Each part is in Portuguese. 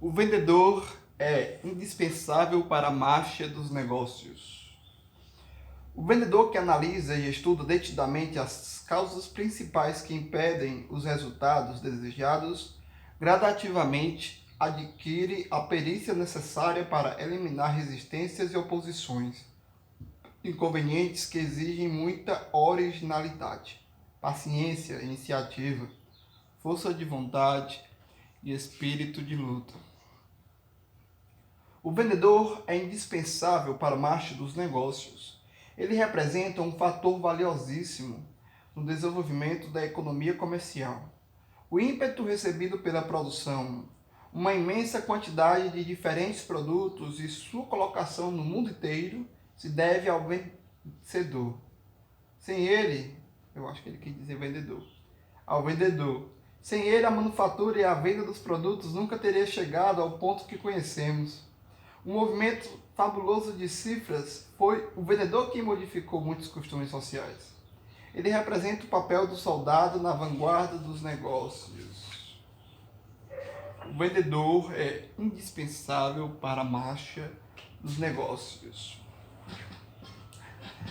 O vendedor é indispensável para a marcha dos negócios. O vendedor que analisa e estuda detidamente as causas principais que impedem os resultados desejados, gradativamente adquire a perícia necessária para eliminar resistências e oposições, inconvenientes que exigem muita originalidade, paciência, iniciativa, força de vontade e espírito de luta. O vendedor é indispensável para a marcha dos negócios. Ele representa um fator valiosíssimo no desenvolvimento da economia comercial. O ímpeto recebido pela produção, uma imensa quantidade de diferentes produtos e sua colocação no mundo inteiro se deve ao vencedor. Sem ele, eu acho que ele quis dizer vendedor, ao vendedor. Sem ele, a manufatura e a venda dos produtos nunca teria chegado ao ponto que conhecemos. Um movimento fabuloso de cifras foi o vendedor que modificou muitos costumes sociais. Ele representa o papel do soldado na vanguarda dos negócios. O vendedor é indispensável para a marcha dos negócios.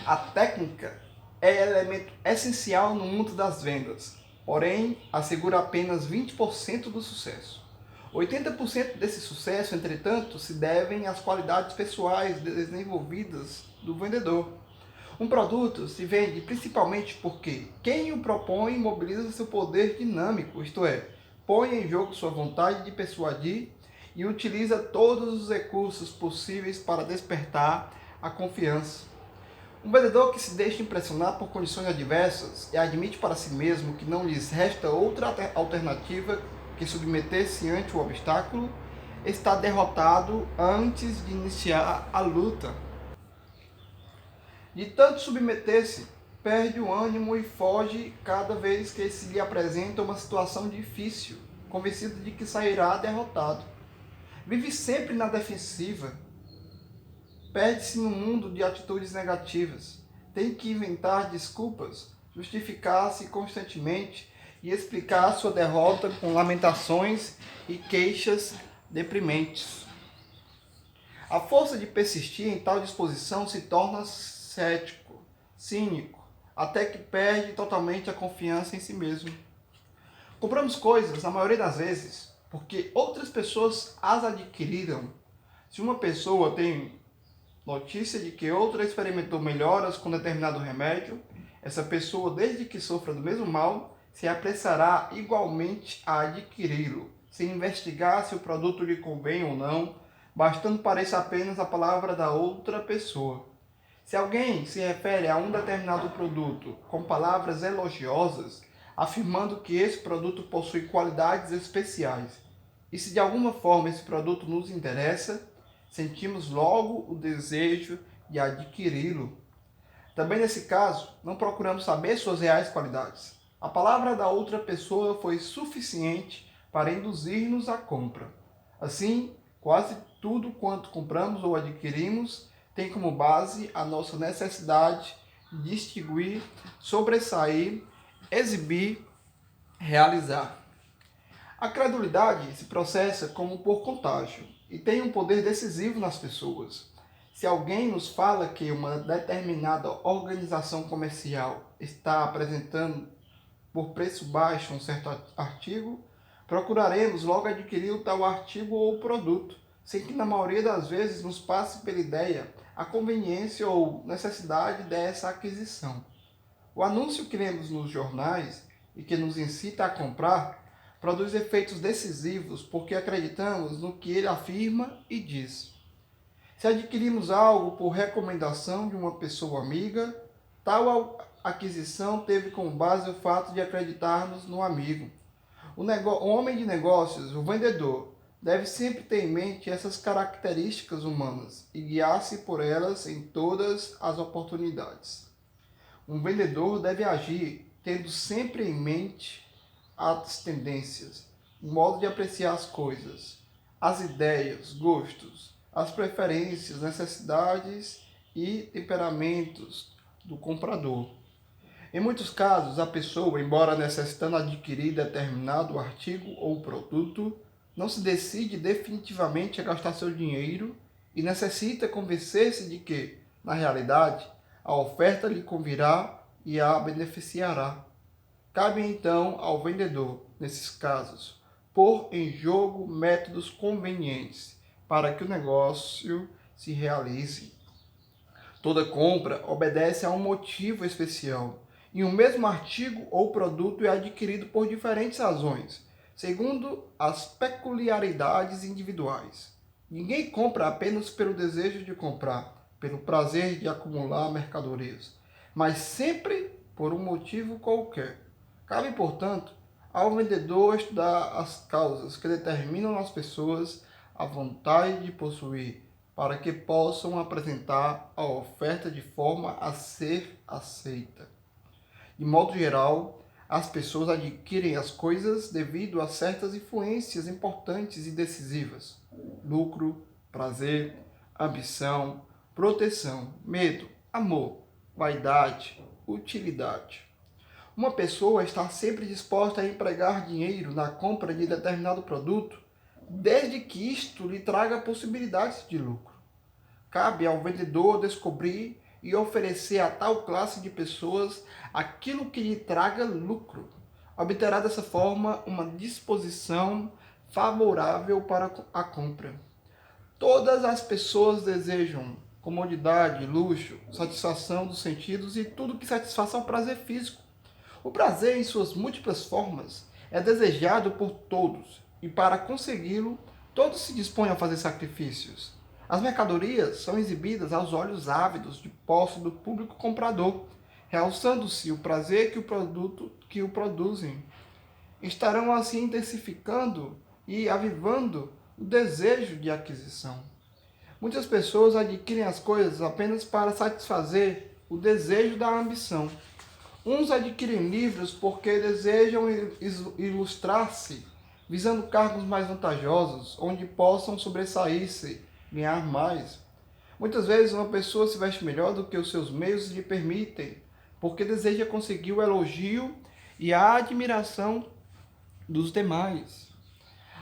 A técnica é elemento essencial no mundo das vendas, porém assegura apenas 20% do sucesso. 80% desse sucesso, entretanto, se devem às qualidades pessoais desenvolvidas do vendedor. Um produto se vende principalmente porque quem o propõe mobiliza seu poder dinâmico, isto é, põe em jogo sua vontade de persuadir e utiliza todos os recursos possíveis para despertar a confiança. Um vendedor que se deixa impressionar por condições adversas e admite para si mesmo que não lhes resta outra alternativa que submeter-se ante o obstáculo, está derrotado antes de iniciar a luta. De tanto submeter-se, perde o ânimo e foge cada vez que se lhe apresenta uma situação difícil, convencido de que sairá derrotado. Vive sempre na defensiva, perde-se no mundo de atitudes negativas, tem que inventar desculpas, justificar-se constantemente e explicar sua derrota com lamentações e queixas deprimentes. A força de persistir em tal disposição se torna cético, cínico, até que perde totalmente a confiança em si mesmo. Compramos coisas, na maioria das vezes, porque outras pessoas as adquiriram. Se uma pessoa tem notícia de que outra experimentou melhoras com determinado remédio, essa pessoa, desde que sofra do mesmo mal, se apressará igualmente a adquiri-lo, sem investigar se o produto lhe convém ou não, bastando pareça apenas a palavra da outra pessoa. Se alguém se refere a um determinado produto com palavras elogiosas, afirmando que esse produto possui qualidades especiais, e se de alguma forma esse produto nos interessa, sentimos logo o desejo de adquiri-lo. Também nesse caso, não procuramos saber suas reais qualidades. A palavra da outra pessoa foi suficiente para induzir-nos à compra. Assim, quase tudo quanto compramos ou adquirimos tem como base a nossa necessidade de distinguir, sobressair, exibir, realizar. A credulidade se processa como por contágio e tem um poder decisivo nas pessoas. Se alguém nos fala que uma determinada organização comercial está apresentando por preço baixo um certo artigo, procuraremos logo adquirir o tal artigo ou produto, sem que na maioria das vezes nos passe pela ideia a conveniência ou necessidade dessa aquisição. O anúncio que lemos nos jornais e que nos incita a comprar produz efeitos decisivos porque acreditamos no que ele afirma e diz. Se adquirimos algo por recomendação de uma pessoa amiga, tal aquisição teve como base o fato de acreditarmos no amigo. O homem de negócios, o vendedor, deve sempre ter em mente essas características humanas e guiar-se por elas em todas as oportunidades. Um vendedor deve agir tendo sempre em mente as tendências, o modo de apreciar as coisas, as ideias, gostos, as preferências, necessidades e temperamentos do comprador. Em muitos casos, a pessoa, embora necessitando adquirir determinado artigo ou produto, não se decide definitivamente a gastar seu dinheiro e necessita convencer-se de que, na realidade, a oferta lhe convirá e a beneficiará. Cabe então ao vendedor, nesses casos, pôr em jogo métodos convenientes para que o negócio se realize. Toda compra obedece a um motivo especial, e o mesmo artigo ou produto é adquirido por diferentes razões, segundo as peculiaridades individuais. Ninguém compra apenas pelo desejo de comprar, pelo prazer de acumular mercadorias, mas sempre por um motivo qualquer. Cabe, portanto, ao vendedor estudar as causas que determinam nas pessoas a vontade de possuir, para que possam apresentar a oferta de forma a ser aceita. De modo geral, as pessoas adquirem as coisas devido a certas influências importantes e decisivas: lucro, prazer, ambição, proteção, medo, amor, vaidade, utilidade. Uma pessoa está sempre disposta a empregar dinheiro na compra de determinado produto, desde que isto lhe traga possibilidades de lucro. Cabe ao vendedor descobrir e oferecer a tal classe de pessoas aquilo que lhe traga lucro. Obterá dessa forma uma disposição favorável para a compra. Todas as pessoas desejam comodidade, luxo, satisfação dos sentidos e tudo que satisfaça o prazer físico. O prazer, em suas múltiplas formas, é desejado por todos, e para consegui-lo, todos se dispõem a fazer sacrifícios. As mercadorias são exibidas aos olhos ávidos de posse do público comprador, realçando-se o prazer que o produzem. Estarão assim intensificando e avivando o desejo de aquisição. Muitas pessoas adquirem as coisas apenas para satisfazer o desejo da ambição. Uns adquirem livros porque desejam ilustrar-se, visando cargos mais vantajosos, onde possam sobressair-se, ganhar mais. Muitas vezes uma pessoa se veste melhor do que os seus meios lhe permitem, porque deseja conseguir o elogio e a admiração dos demais.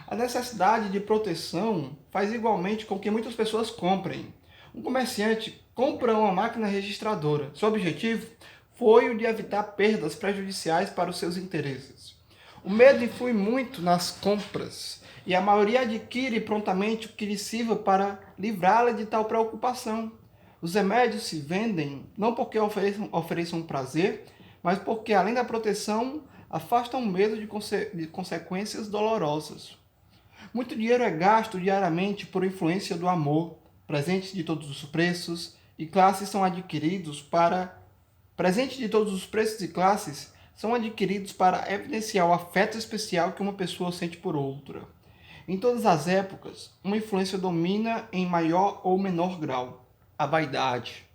A necessidade de proteção faz igualmente com que muitas pessoas comprem. Um comerciante compra uma máquina registradora. Seu objetivo foi o de evitar perdas prejudiciais para os seus interesses. O medo influi muito nas compras e a maioria adquire prontamente o que lhe sirva para livrá-la de tal preocupação. Os remédios se vendem não porque ofereçam prazer, mas porque, além da proteção, afastam o medo de consequências dolorosas. Muito dinheiro é gasto diariamente por influência do amor. Presentes de todos os preços e classes são adquiridos para evidenciar o afeto especial que uma pessoa sente por outra. Em todas as épocas, uma influência domina em maior ou menor grau: a vaidade.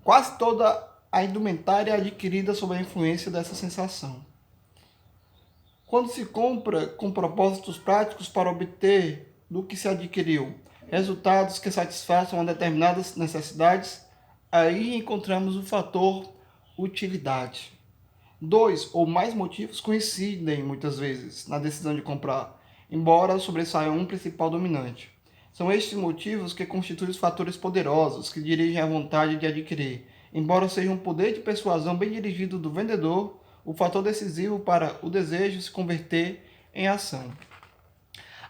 Quase toda a indumentária é adquirida sob a influência dessa sensação. Quando se compra com propósitos práticos para obter do que se adquiriu resultados que satisfaçam a determinadas necessidades, aí encontramos o fator utilidade. 2 ou mais motivos coincidem muitas vezes na decisão de comprar, embora sobressaia um principal dominante. São estes motivos que constituem os fatores poderosos que dirigem a vontade de adquirir. Embora seja um poder de persuasão bem dirigido do vendedor, o fator decisivo para o desejo se converter em ação.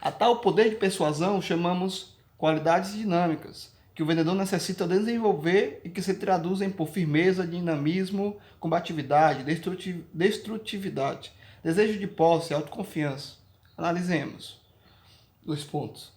A tal poder de persuasão chamamos qualidades dinâmicas, que o vendedor necessita desenvolver e que se traduzem por firmeza, dinamismo, combatividade, destrutividade, desejo de posse, autoconfiança. Analisemos 2 pontos.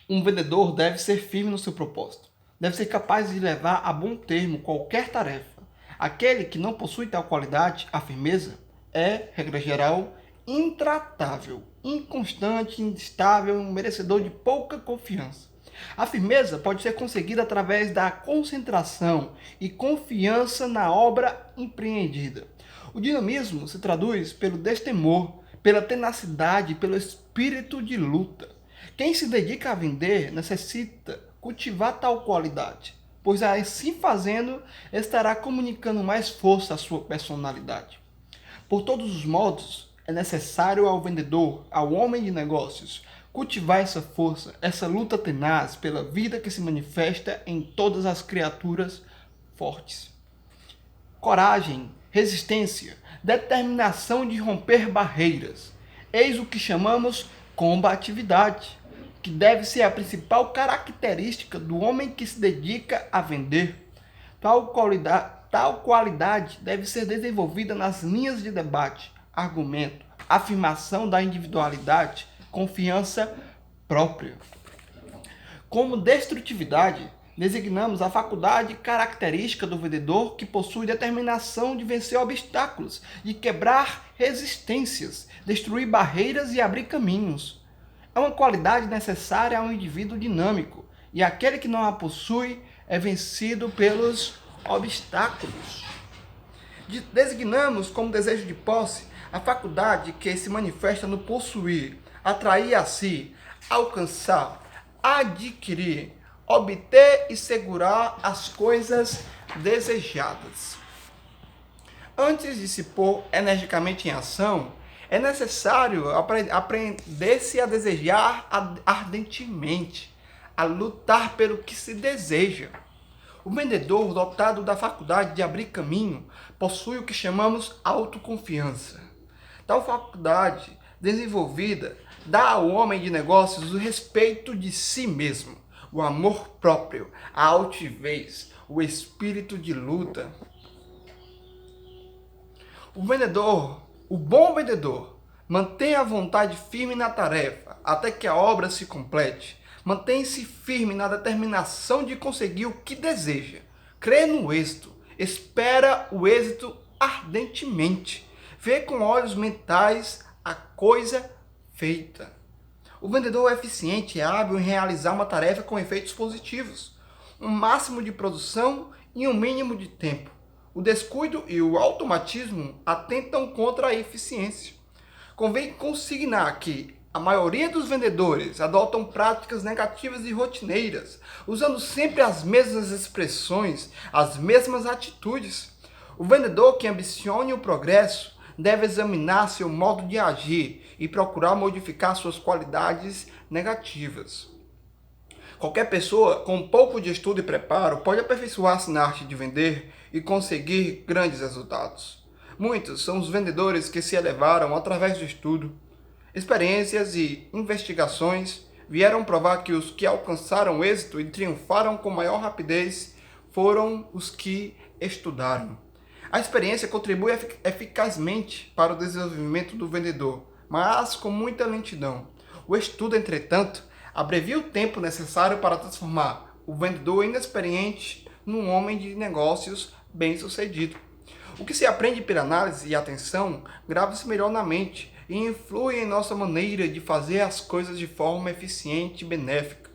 Um vendedor deve ser firme no seu propósito. Deve ser capaz de levar a bom termo qualquer tarefa. Aquele que não possui tal qualidade, a firmeza, é, regra geral, intratável, inconstante, instável, merecedor de pouca confiança. A firmeza pode ser conseguida através da concentração e confiança na obra empreendida. O dinamismo se traduz pelo destemor, pela tenacidade, pelo espírito de luta. Quem se dedica a vender necessita cultivar tal qualidade, pois assim fazendo estará comunicando mais força à sua personalidade. Por todos os modos, é necessário ao vendedor, ao homem de negócios, cultivar essa força, essa luta tenaz pela vida que se manifesta em todas as criaturas fortes. Coragem, resistência, determinação de romper barreiras. Eis o que chamamos combatividade, que deve ser a principal característica do homem que se dedica a vender. Tal qualidade deve ser desenvolvida nas linhas de debate, argumento, afirmação da individualidade, confiança própria. Como destrutividade, designamos a faculdade característica do vendedor que possui determinação de vencer obstáculos, de quebrar resistências, destruir barreiras e abrir caminhos. É uma qualidade necessária a um indivíduo dinâmico, e aquele que não a possui é vencido pelos obstáculos. Designamos como desejo de posse a faculdade que se manifesta no possuir, atrair a si, alcançar, adquirir, obter e segurar as coisas desejadas. Antes de se pôr energicamente em ação, é necessário aprender-se a desejar ardentemente, a lutar pelo que se deseja. O vendedor, dotado da faculdade de abrir caminho, possui o que chamamos autoconfiança. Tal faculdade desenvolvida dá ao homem de negócios o respeito de si mesmo, o amor próprio, a altivez, o espírito de luta. O bom vendedor, mantém a vontade firme na tarefa até que a obra se complete. Mantém-se firme na determinação de conseguir o que deseja. Crê no êxito, espera o êxito ardentemente. Vê com olhos mentais a coisa feita. O vendedor eficiente é hábil em realizar uma tarefa com efeitos positivos, um máximo de produção e um mínimo de tempo. O descuido e o automatismo atentam contra a eficiência. Convém consignar que a maioria dos vendedores adotam práticas negativas e rotineiras, usando sempre as mesmas expressões, as mesmas atitudes. O vendedor que ambicione o progresso deve examinar seu modo de agir e procurar modificar suas qualidades negativas. Qualquer pessoa com um pouco de estudo e preparo pode aperfeiçoar-se na arte de vender e conseguir grandes resultados. Muitos são os vendedores que se elevaram através do estudo. Experiências e investigações vieram provar que os que alcançaram êxito e triunfaram com maior rapidez foram os que estudaram. A experiência contribui eficazmente para o desenvolvimento do vendedor, mas com muita lentidão. O estudo, entretanto, abrevia o tempo necessário para transformar o vendedor inexperiente num homem de negócios bem-sucedido. O que se aprende pela análise e atenção grava-se melhor na mente e influi em nossa maneira de fazer as coisas de forma eficiente e benéfica.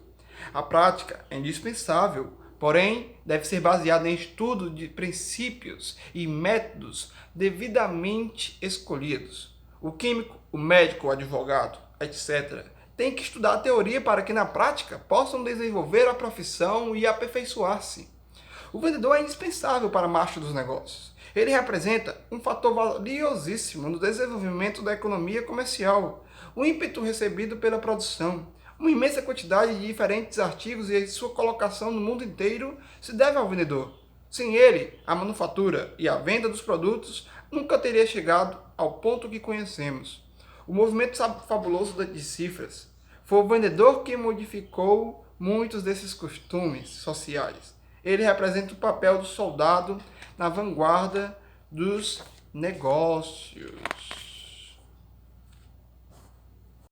A prática é indispensável, porém deve ser baseada em estudo de princípios e métodos devidamente escolhidos. O químico, o médico, o advogado, etc., tem que estudar a teoria para que na prática possam desenvolver a profissão e aperfeiçoar-se. O vendedor é indispensável para a marcha dos negócios. Ele representa um fator valiosíssimo no desenvolvimento da economia comercial, o ímpeto recebido pela produção. Uma imensa quantidade de diferentes artigos e sua colocação no mundo inteiro se deve ao vendedor. Sem ele, a manufatura e a venda dos produtos nunca teria chegado ao ponto que conhecemos. O movimento fabuloso de cifras foi o vendedor que modificou muitos desses costumes sociais. Ele representa o papel do soldado na vanguarda dos negócios.